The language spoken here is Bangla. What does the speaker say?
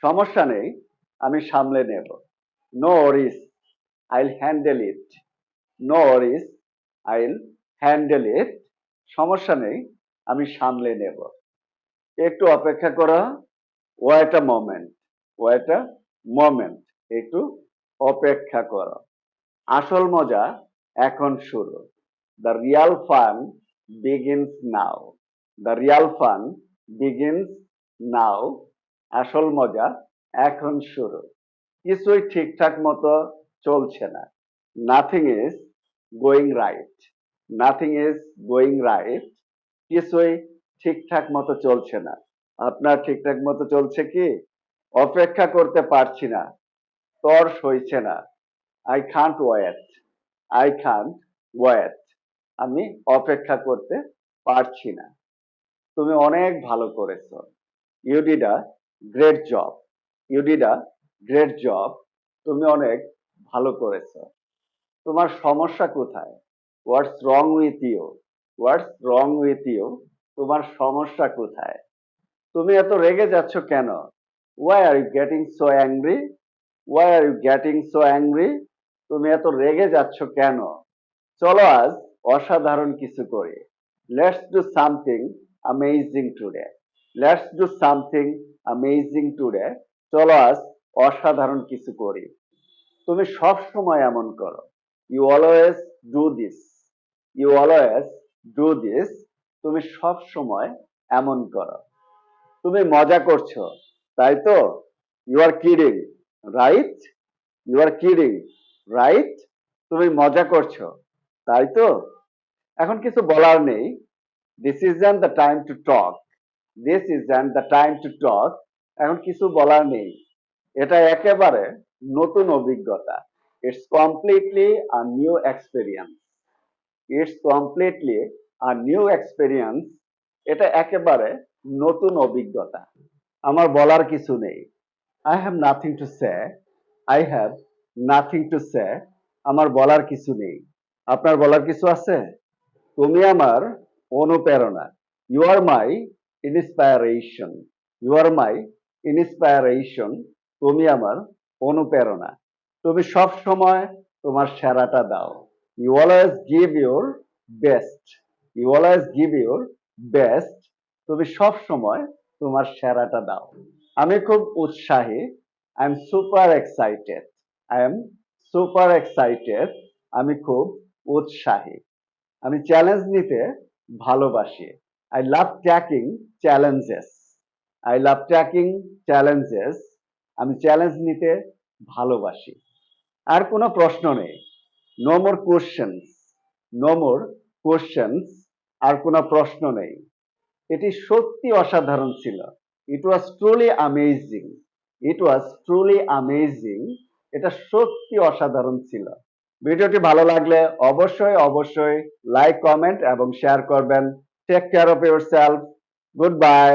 সমস্যা নেই, আমি সামলে নেব। নো ওয়ারিস, আইল হ্যান্ডেল ইট। নো ওয়ারিস, আইল হ্যান্ডেল ইট। সমস্যা নেই, আমি সামলে নেব। একটু অপেক্ষা করো। Wait a moment, wait a moment. একটু অপেক্ষা করো। আসল মজা এখন শুরু। The real fun begins now. The real fun begins now. আসল মজা এখন শুরু। কিছুই ঠিকঠাক মতো চলছে না। Nothing is going right. Nothing is going right. কিছুই ঠিকঠাক মতো চলছে না। আপনার ঠিকঠাক মতো চলছে কি? অপেক্ষা করতে পারছি না, তর সইছে না। I can't wait. I can't wait. আমি অপেক্ষা করতে পারছি না। তুমি অনেক ভালো করেছো। You did a great job. You did a great job. তুমি অনেক ভালো করেছো। তোমার সমস্যা কোথায়? What's wrong with you? What's wrong with you? তোমার সমস্যা কোথায়? তুমি এত রেগে যাচ্ছ কেন? Why are you getting so angry? Why are you getting so angry? তুমি এত রেগে যাচ্ছ কেন? চলো আজ অসাধারণ কিছু করি। Let's do something amazing today. Let's do something amazing today. চলো আজ অসাধারণ কিছু করি। তুমি সব সময় এমন করো। You always do this. You always do this. তুমি সব সময় এমন করো। তুমি মজা করছো, তাই তো? You are kidding, right? You are kidding, right? তুমি মজা করছো, তাই তো? এখন কিছু বলার নেই। This isn't the time to talk. This isn't the time to talk. এখন কিছু বলার নেই। এটা একেবারে নতুন অভিজ্ঞতা। It's completely a new experience. It's completely a new experience. এটা একেবারে নতুন অভিজ্ঞতা। আমার বলার কিছু নেই। I have nothing to say. I have nothing to say. আমার বলার কিছু নেই। আপনার বলার কিছু আছে? তুমি আমার অনুপ্রেরণা। You are my inspiration. You are my inspiration. তুমি আমার অনুপ্রেরণা। তুমি সব সময় তোমার সেরাটা দাও। You always give your best. You always give your best. তুমি সব সময় তোমার সেরাটা দাও। আমি খুব উৎসাহী। I am super excited. I am super excited. আমি খুব উৎসাহী। আমি চ্যালেঞ্জ নিতে ভালোবাসি। I love taking challenges. I love taking challenges. আমি চ্যালেঞ্জ নিতে ভালোবাসি। আর কোনো প্রশ্ন নেই। No more questions. No more questions. আর কোনো প্রশ্ন নেই। এটি সত্যি অসাধারণ ছিল। It was truly amazing. It was truly amazing. এটা সত্যি অসাধারণ ছিল। ভিডিওটি ভালো লাগলে অবশ্যই অবশ্যই লাইক, কমেন্ট এবং শেয়ার করবেন। Take care of yourself. Good bye.